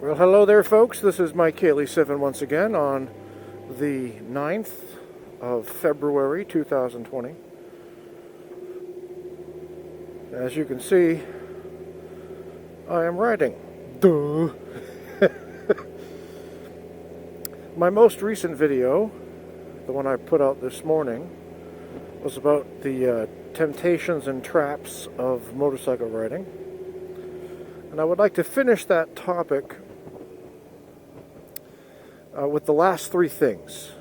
Well, hello there, folks. This is Mike Cayley7 once again on the 9th of February 2020. As you can see, I am riding. Duh! My most recent video, the one I put out this morning, was about the temptations and traps of motorcycle riding. And I would like to finish that topic with the last three things.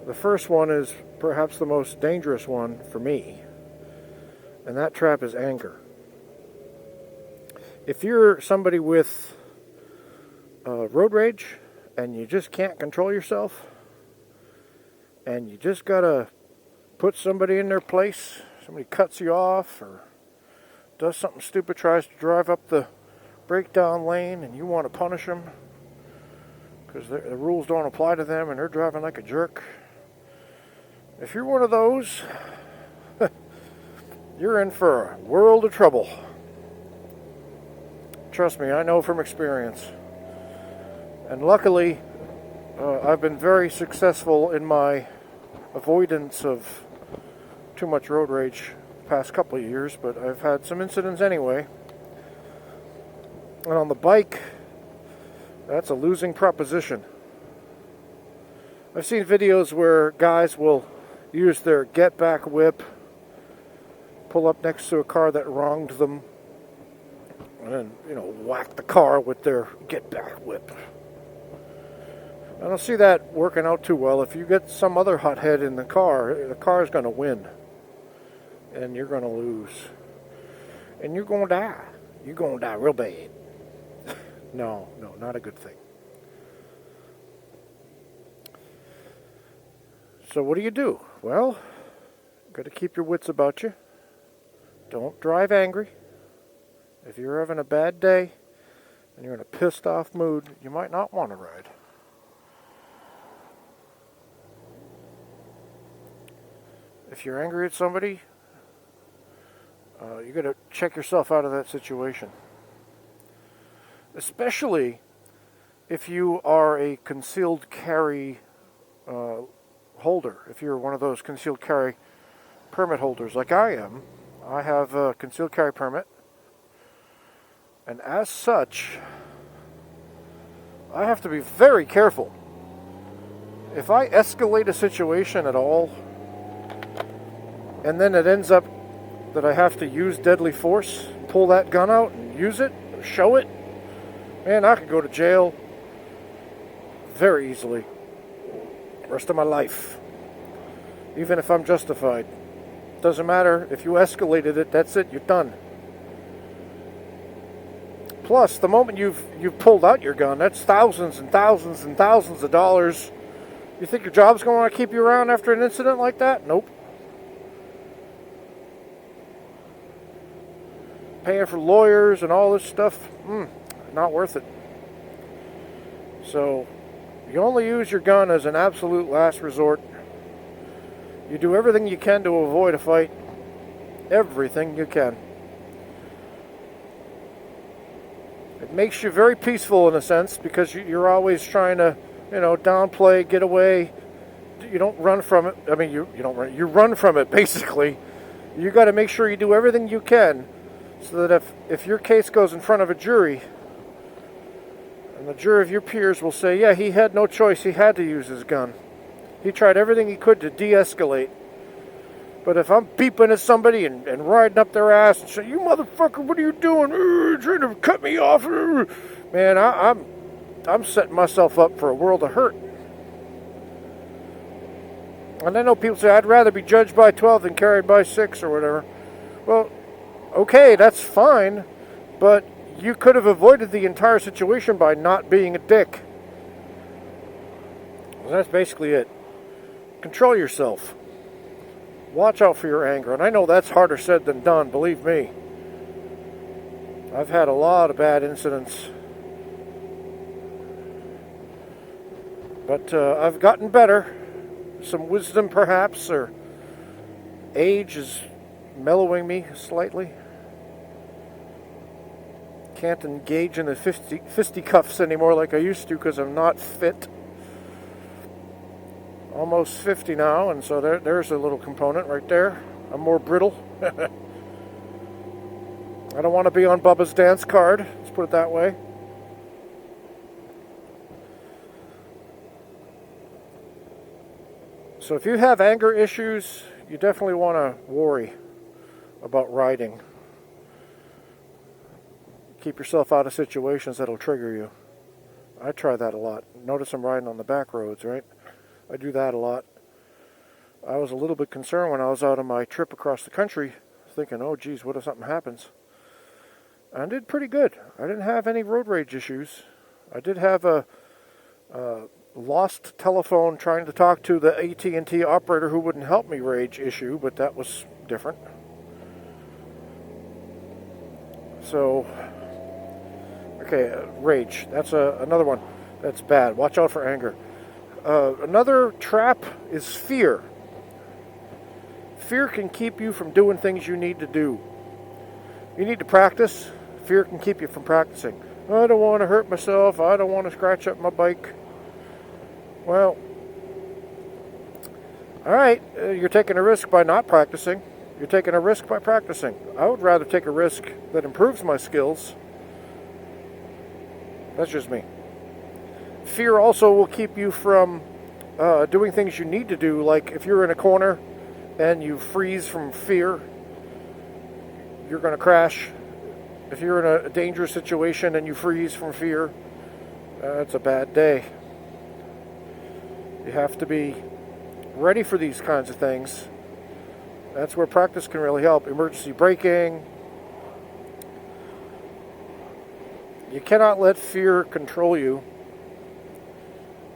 The first one is perhaps the most dangerous one for me, and that trap is anger. If you're somebody with road rage and you just can't control yourself, and you just gotta put somebody in their place, somebody cuts you off or does something stupid, tries to drive up the breakdown lane, and you want to punish them because the rules don't apply to them and they're driving like a jerk. If you're one of those, you're in for a world of trouble. Trust me, I know from experience. And luckily, I've been very successful in my avoidance of too much road rage the past couple of years, but I've had some incidents anyway. And on the bike, that's a losing proposition. I've seen videos where guys will use their get back whip, pull up next to a car that wronged them, and then, whack the car with their get back whip. I don't see that working out too well. If you get some other hothead in the car is going to win. And you're going to lose. And you're going to die. You're going to die real bad. No, not a good thing. So what do? Well, got to keep your wits about you. Don't drive angry. If you're having a bad day and you're in a pissed off mood, you might not want to ride. If you're angry at somebody, you got to check yourself out of that situation. Especially if you are a concealed carry holder. If you're one of those concealed carry permit holders like I am. I have a concealed carry permit. And as such, I have to be very careful. If I escalate a situation at all, and then it ends up that I have to use deadly force, pull that gun out and use it, show it, man, I could go to jail very easily the rest of my life, even if I'm justified. Doesn't matter. If you escalated it, that's it, you're done. Plus, the moment you've pulled out your gun, that's thousands and thousands and thousands of dollars. You think your job's going to keep you around after an incident like that? Nope. Paying for lawyers and all this stuff, not worth it. So, you only use your gun as an absolute last resort. You do everything you can to avoid a fight. Everything you can. It makes you very peaceful in a sense because you're always trying to, downplay, get away. You don't run from it. I mean, you don't run. You run from it, basically. You got to make sure you do everything you can so that if your case goes in front of a jury, and the jury of your peers will say, yeah, he had no choice. He had to use his gun. He tried everything he could to de-escalate. But if I'm beeping at somebody and riding up their ass and saying, you motherfucker, what are you doing? You're trying to cut me off. Man, I'm setting myself up for a world of hurt. And I know people say, I'd rather be judged by 12 than carried by 6 or whatever. Well, okay, that's fine. But you could have avoided the entire situation by not being a dick. Well, that's basically it. Control yourself. Watch out for your anger. And I know that's harder said than done, believe me. I've had a lot of bad incidents. But I've gotten better. Some wisdom perhaps, or age is mellowing me slightly. can't engage in the fisticuffs anymore like I used to because I'm not fit. Almost 50 now, and so there's a little component right there. I'm more brittle. I don't want to be on Bubba's dance card, let's put it that way. So if you have anger issues, you definitely want to worry about riding. Keep yourself out of situations that'll trigger you. I try that a lot. Notice I'm riding on the back roads, right? I do that a lot. I was a little bit concerned when I was out on my trip across the country, thinking, oh geez, what if something happens? I did pretty good. I didn't have any road rage issues. I did have a lost telephone trying to talk to the AT&T operator who wouldn't help me rage issue, but that was different. So, okay, rage. That's another one. That's bad. Watch out for anger. Another trap is fear. Fear can keep you from doing things you need to do. You need to practice. Fear can keep you from practicing. I don't want to hurt myself. I don't want to scratch up my bike. Well, all right, you're taking a risk by not practicing. You're taking a risk by practicing. I would rather take a risk that improves my skills. That's just me. Fear also will keep you from doing things you need to do, like if you're in a corner and you freeze from fear, you're going to crash. If you're in a dangerous situation and you freeze from fear, it's a bad day. You have to be ready for these kinds of things. That's where practice can really help. Emergency braking. You cannot let fear control you.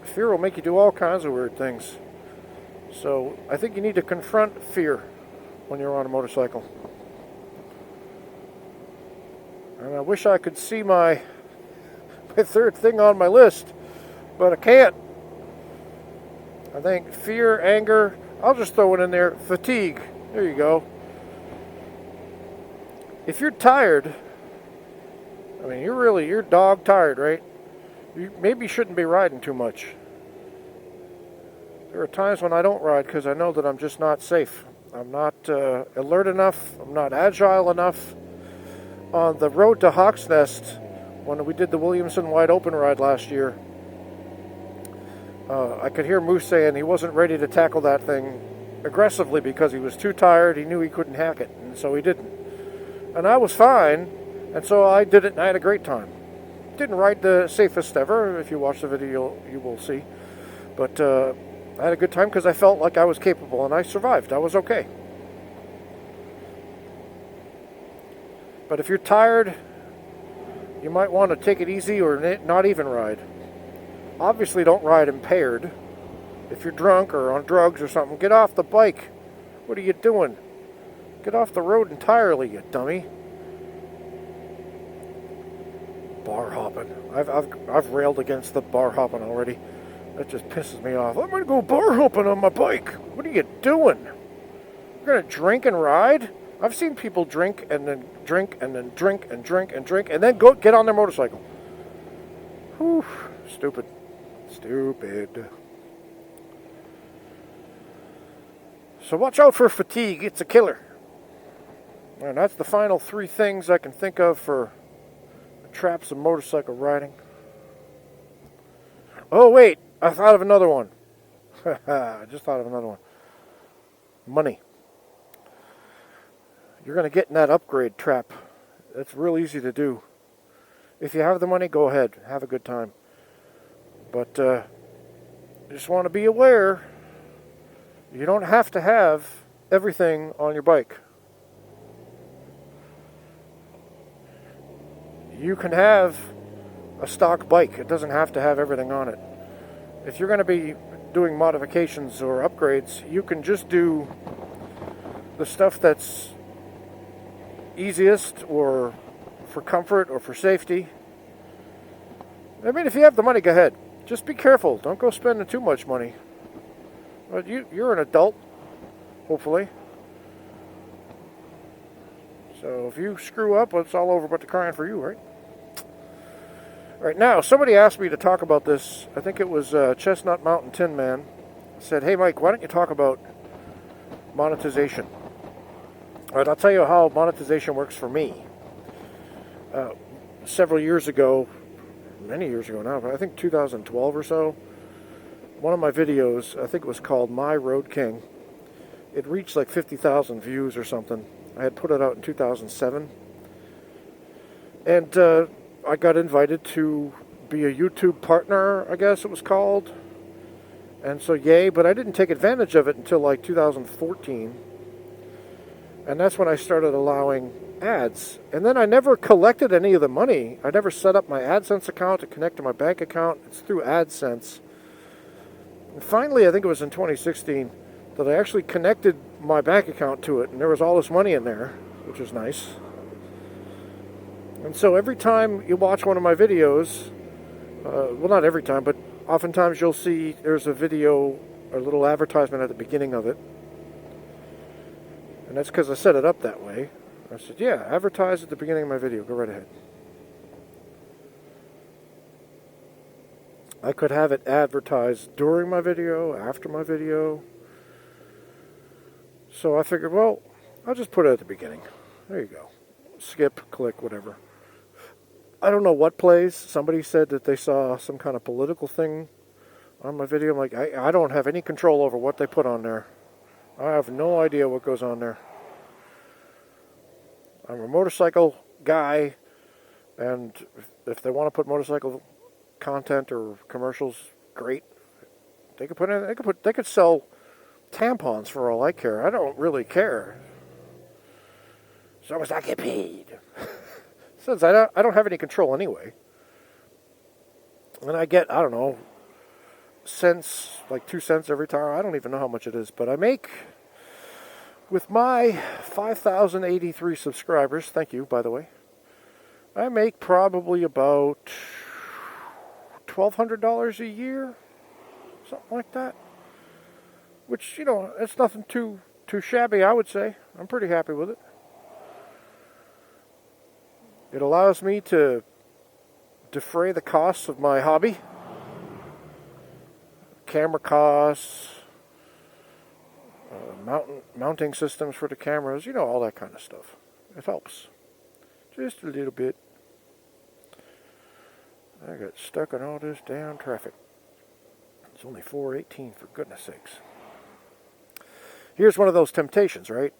Fear will make you do all kinds of weird things. So I think you need to confront fear when you're on a motorcycle. And I wish I could see my third thing on my list, but I can't. I think fear, anger, I'll just throw it in there, fatigue. There you go. If you're tired, I mean, you're dog tired, right? You maybe shouldn't be riding too much. There are times when I don't ride because I know that I'm just not safe. I'm not alert enough. I'm not agile enough. On the road to Hawk's Nest, when we did the Williamson Wide Open ride last year, I could hear Moose saying he wasn't ready to tackle that thing aggressively because he was too tired. He knew he couldn't hack it, and so he didn't. And I was fine, and so I did it, and I had a great time. Didn't ride the safest ever. If you watch the video, you will see. But I had a good time because I felt like I was capable, and I survived. I was okay. But if you're tired, you might want to take it easy or not even ride. Obviously, don't ride impaired. If you're drunk or on drugs or something, get off the bike. What are you doing? Get off the road entirely, you dummy. Bar hopping. I've railed against the bar hopping already. That just pisses me off. I'm going to go bar hopping on my bike. What are you doing? You're going to drink and ride? I've seen people drink and then drink and then drink and drink and drink and then go get on their motorcycle. Whew. Stupid. Stupid. So watch out for fatigue. It's a killer. And that's the final three things I can think of for traps of motorcycle riding. Oh, wait. I thought of another one. I just thought of another one. Money. You're going to get in that upgrade trap. That's real easy to do. If you have the money, go ahead. Have a good time. But you just want to be aware, you don't have to have everything on your bike. You can have a stock bike. It doesn't have to have everything on it. If you're going to be doing modifications or upgrades, you can just do the stuff that's easiest or for comfort or for safety. I mean, if you have the money, go ahead. Just be careful. Don't go spending too much money. But you're an adult, hopefully. So if you screw up, it's all over but the crying for you, right? Right now, somebody asked me to talk about this. I think it was Chestnut Mountain Tin Man. Said, hey Mike, why don't you talk about monetization? All right, I'll tell you how monetization works for me. Several years ago, many years ago now, but I think 2012 or so, one of my videos, I think it was called My Road King, it reached like 50,000 views or something. I had put it out in 2007. And I got invited to be a YouTube partner, I guess it was called. And so yay, but I didn't take advantage of it until like 2014. And that's when I started allowing ads. And then I never collected any of the money. I never set up my AdSense account to connect to my bank account. It's through AdSense. And finally, I think it was in 2016, that I actually connected my bank account to it. And there was all this money in there, which was nice. And so every time you watch one of my videos, well, not every time, but oftentimes you'll see there's a video, a little advertisement at the beginning of it. And that's because I set it up that way. I said, yeah, advertise at the beginning of my video. Go right ahead. I could have it advertised during my video, after my video. So I figured, well, I'll just put it at the beginning. There you go. Skip, click, whatever. I don't know what plays. Somebody said that they saw some kind of political thing on my video. I'm like, I don't have any control over what they put on there. I have no idea what goes on there. I'm a motorcycle guy, and if they want to put motorcycle content or commercials, great. They could put in. They could sell tampons for all I care. I don't really care. As long as I get paid. Since I don't have any control anyway. And I get, I don't know, cents, like 2 cents every time. I don't even know how much it is, but I make, with my 5,083 subscribers, thank you, by the way, I make probably about $1,200 a year, something like that. Which, you know, it's nothing too shabby, I would say. I'm pretty happy with it. It allows me to defray the costs of my hobby. Camera costs, mounting systems for the cameras, you know, all that kind of stuff. It helps. Just a little bit. I got stuck in all this damn traffic. It's only 4:18, for goodness sakes. Here's one of those temptations, right?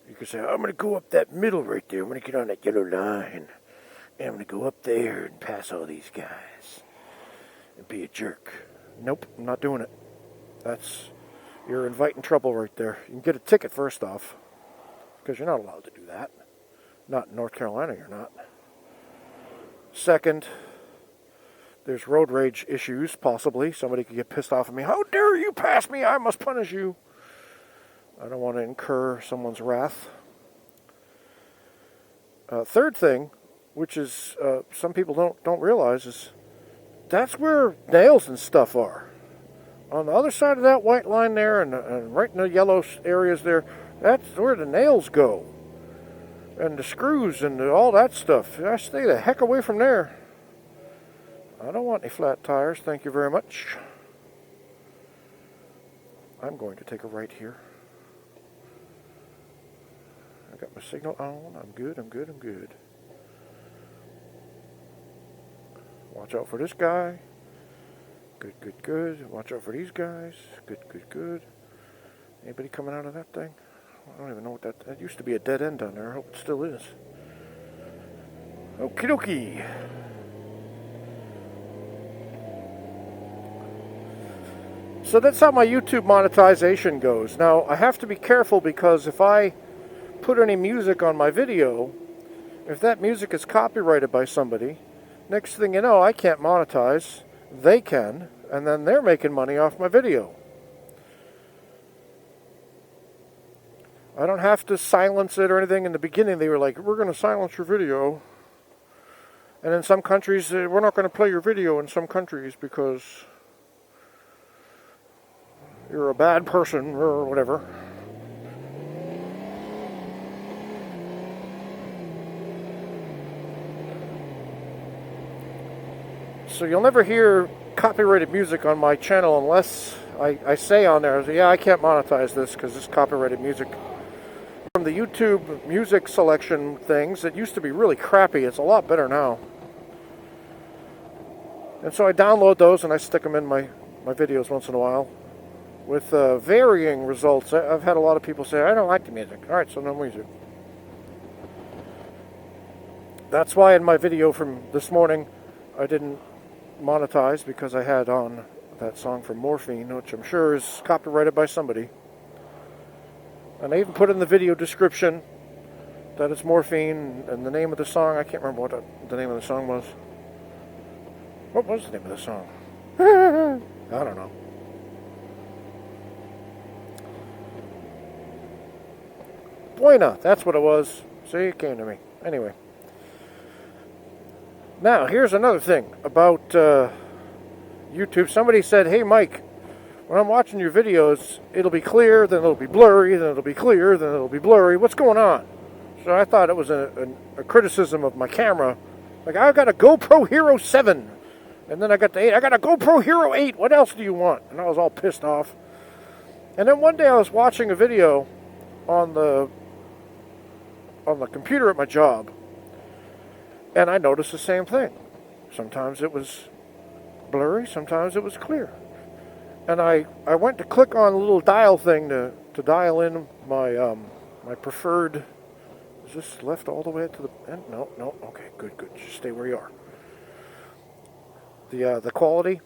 You could say, I'm going to go up that middle right there. I'm going to get on that yellow line. And I'm going to go up there and pass all these guys. And be a jerk. Nope, I'm not doing it. You're inviting trouble right there. You can get a ticket first off. Because you're not allowed to do that. Not in North Carolina, you're not. Second, there's road rage issues, possibly. Somebody could get pissed off at me. How dare you pass me? I must punish you. I don't want to incur someone's wrath. Third thing, which is some people don't realize, is that's where nails and stuff are. On the other side of that white line there, and right in the yellow areas there, that's where the nails go. And the screws and all that stuff. I stay the heck away from there. I don't want any flat tires, thank you very much. I'm going to take a right here. I got my signal on. I'm good. Watch out for this guy. Good. Watch out for these guys. Good. Anybody coming out of that thing? I don't even know what that used to be a dead end down there. I hope it still is. Okie dokie. So that's how my YouTube monetization goes. Now, I have to be careful because if I put any music on my video, if that music is copyrighted by somebody, next thing you know, I can't monetize. They can, and then they're making money off my video. I don't have to silence it or anything. In the beginning, they were like, we're going to silence your video. And in some countries, we're not going to play your video in some countries because you're a bad person or whatever. So you'll never hear copyrighted music on my channel unless I say on there, yeah, I can't monetize this because it's copyrighted music. From the YouTube music selection things, it used to be really crappy. It's a lot better now. And so I download those and I stick them in my videos once in a while with varying results. I've had a lot of people say, I don't like the music. All right, so no music. That's why in my video from this morning, I didn't monetize because I had on that song from Morphine, which I'm sure is copyrighted by somebody. And I even put in the video description that it's Morphine and the name of the song. I can't remember what the name of the song was. What was the name of the song? I don't know. Buena, that's what it was. See, it came to me. Anyway. Now, here's another thing about YouTube. Somebody said, hey Mike, when I'm watching your videos, it'll be clear, then it'll be blurry, then it'll be clear, then it'll be blurry. What's going on? So I thought it was a criticism of my camera. Like, I got a GoPro Hero 7, and then I got the 8. I got a GoPro Hero 8. What else do you want? And I was all pissed off. And then one day I was watching a video on the computer at my job, and I noticed the same thing. Sometimes it was blurry, sometimes it was clear. And I went to click on a little dial thing to dial in my my preferred. Is this left all the way to the end? No. Okay, good. Just stay where you are. The quality,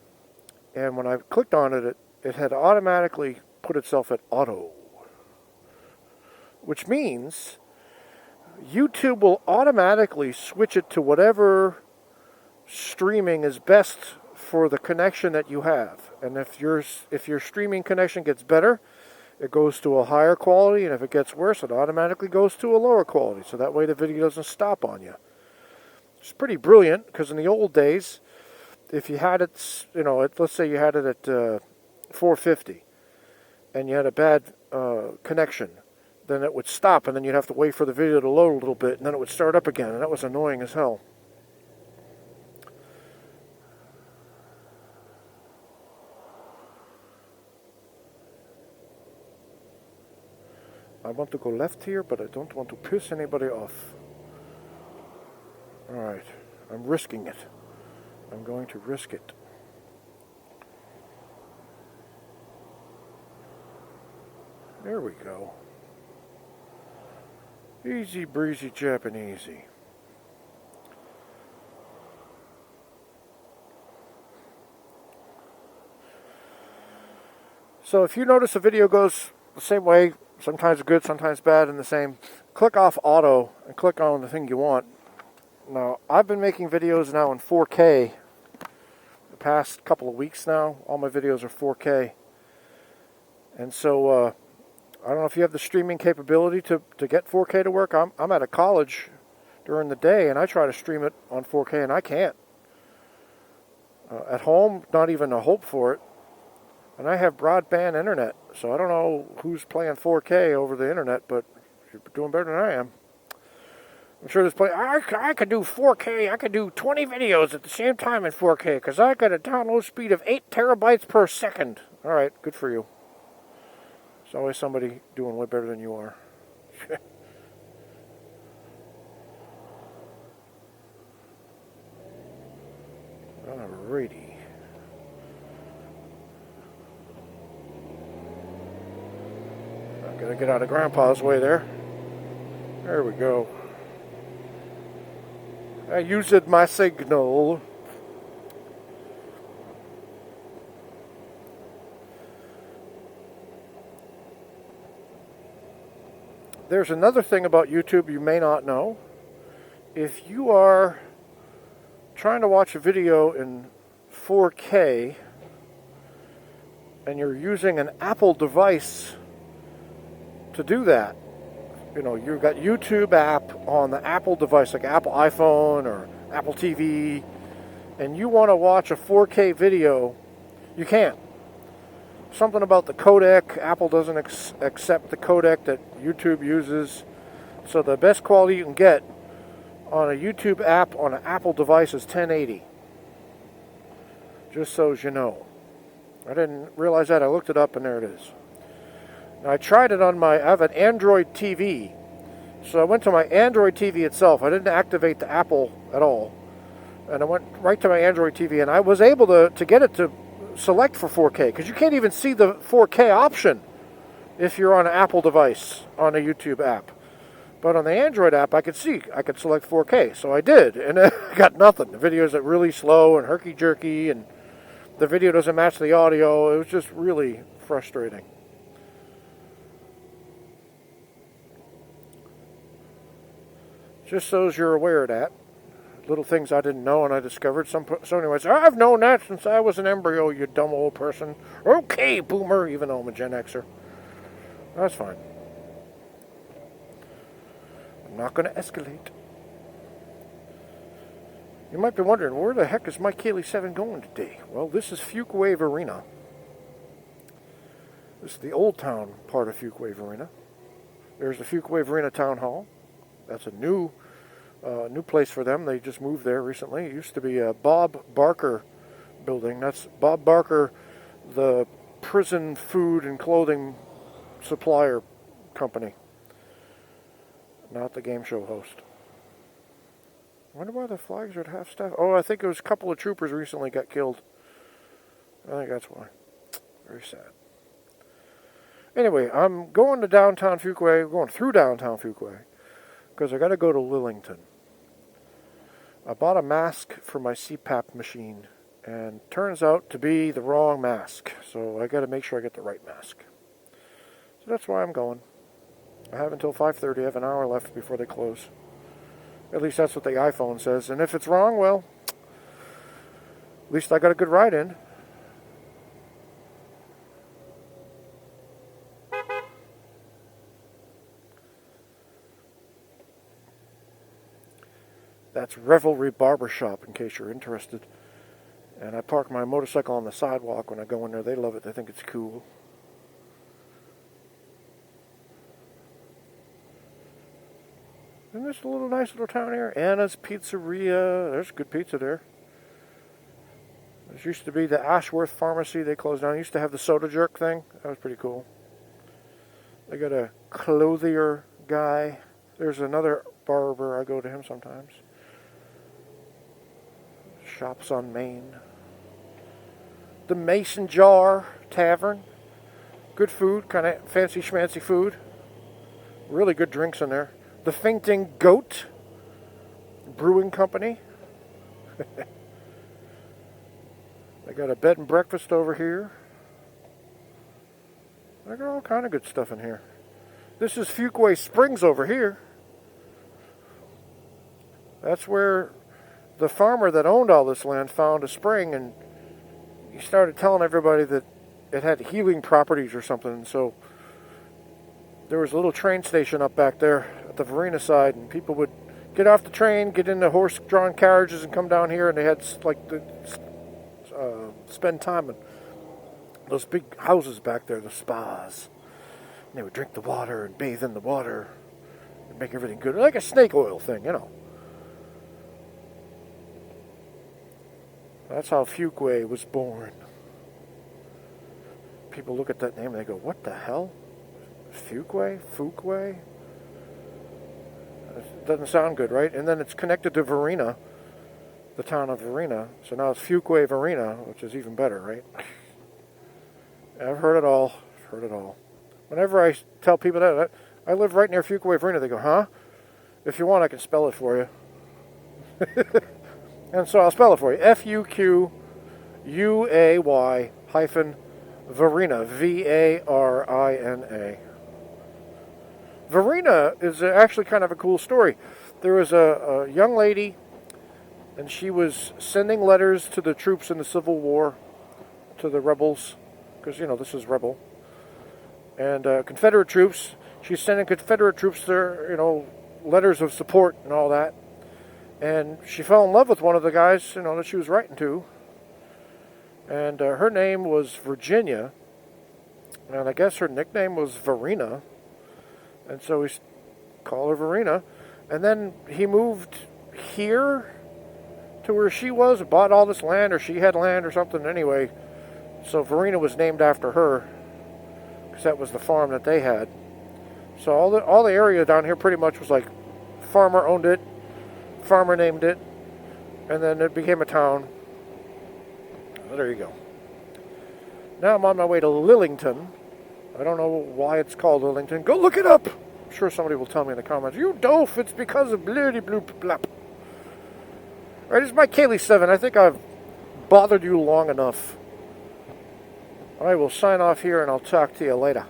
and when I clicked on it, it had automatically put itself at auto, which means YouTube will automatically switch it to whatever streaming is best for the connection that you have. And if your streaming connection gets better, it goes to a higher quality, and if it gets worse, it automatically goes to a lower quality. So that way the video doesn't stop on you. It's pretty brilliant, because in the old days, if you had it, let's say you had it at 450, and you had a bad connection, then it would stop, and then you'd have to wait for the video to load a little bit, and then it would start up again, and that was annoying as hell. I want to go left here, but I don't want to piss anybody off. Alright, I'm risking it. I'm going to risk it. There we go. Easy breezy Japanesey. So if you notice a video goes the same way, sometimes good, sometimes bad, and the same, click off auto and click on the thing you want. Now, I've been making videos now in 4K the past couple of weeks now. All my videos are 4K. And so, I don't know if you have the streaming capability to get 4K to work. I'm at a college during the day, and I try to stream it on 4K, and I can't. At home, not even a hope for it. And I have broadband internet, so I don't know who's playing 4K over the internet, but you're doing better than I am. I'm sure there's I could do 4K, I could do 20 videos at the same time in 4K, because I got a download speed of 8 terabytes per second. Alright, good for you. There's always somebody doing way better than you are. Alrighty. Gotta get out of Grandpa's way there. There we go. I used my signal. There's another thing about YouTube you may not know. If you are trying to watch a video in 4K and you're using an Apple device to do that, you've got YouTube app on the Apple device, like Apple iPhone or Apple TV, and you want to watch a 4K video, you can't. Something about the codec, Apple doesn't accept the codec that YouTube uses, so the best quality you can get on a YouTube app on an Apple device is 1080. Just so as you know. I didn't realize that. I looked it up and there it is. Now, I tried it on I have an Android TV. So I went to my Android TV itself. I didn't activate the Apple at all. And I went right to my Android TV, and I was able to get it to select for 4K, because you can't even see the 4K option if you're on an Apple device on a YouTube app. But on the Android app, I could select 4K, so I did, and I got nothing. The videos are really slow and herky-jerky, and the video doesn't match the audio. It was just really frustrating. Just so as you're aware of that. Little things I didn't know and I discovered. Somebody might say, I've known that since I was an embryo, you dumb old person. Okay, boomer, even though I'm a Gen Xer. That's fine. I'm not going to escalate. You might be wondering, where the heck is my Kaylee 7 going today? Well, this is Fuquay-Varina. This is the old town part of Fuquay-Varina. There's the Fuquay-Varina Town Hall. That's a new place for them. They just moved there recently. It used to be a Bob Barker building. That's Bob Barker, the prison food and clothing supplier company. Not the game show host. I wonder why the flags are at half staff. Oh, I think it was a couple of troopers recently got killed. I think that's why. Very sad. Anyway, I'm going to downtown Fuquay. Going through downtown Fuquay because I got to go to Lillington. I bought a mask for my CPAP machine, and turns out to be the wrong mask. So I got to make sure I get the right mask. So that's why I'm going. I have until 5:30. I have an hour left before they close. At least that's what the iPhone says. And if it's wrong, well, at least I got a good ride in. That's Revelry Barbershop, in case you're interested. And I park my motorcycle on the sidewalk when I go in there. They love it. They think it's cool. Isn't this a nice little town here? Anna's Pizzeria. There's good pizza there. This used to be the Ashworth Pharmacy. They closed down. Used to have the soda jerk thing. That was pretty cool. They got a clothier guy. There's another barber. I go to him sometimes. Shops on Main. The Mason Jar Tavern. Good food, kind of fancy schmancy food. Really good drinks in there. The Fainting Goat Brewing Company. They got a bed and breakfast over here. They got all kind of good stuff in here. This is Fuquay Springs over here. That's where the farmer that owned all this land found a spring, and he started telling everybody that it had healing properties or something. And so there was a little train station up back there at the Varina side, and people would get off the train, get in the horse-drawn carriages, and come down here, and they had spend time in those big houses back there, the spas. And they would drink the water and bathe in the water and make everything good, like a snake oil thing, you know. That's how Fuquay was born. People look at that name and they go, what the hell? Fuquay? Fuquay? It doesn't sound good, right? And then it's connected to Varina, the town of Varina. So now it's Fuquay-Varina, which is even better, right? I've heard it all. I've heard it all. Whenever I tell people that, I live right near Fuquay-Varina, they go, huh? If you want, I can spell it for you. And so I'll spell it for you. Fuquay hyphen Varina. Varina. Varina is actually kind of a cool story. There was a young lady, and she was sending letters to the troops in the Civil War, to the rebels, because, you know, this is rebel. And Confederate troops, she's sending Confederate troops their, you know, letters of support and all that. And she fell in love with one of the guys, you know, that she was writing to. And her name was Virginia. And I guess her nickname was Varina. And so we call her Varina. And then he moved here to where she was, bought all this land, or she had land or something anyway. So Varina was named after her, because that was the farm that they had. So all the area down here pretty much was like, farmer owned it, farmer named it, and then it became a town. Oh, there you go. Now I'm on my way to Lillington. I don't know why it's called Lillington. Go look it up! I'm sure somebody will tell me in the comments. You dof, it's because of bloody bloop blap. Alright, this is my Kaylee 7. I think I've bothered you long enough. I will sign off here and I'll talk to you later.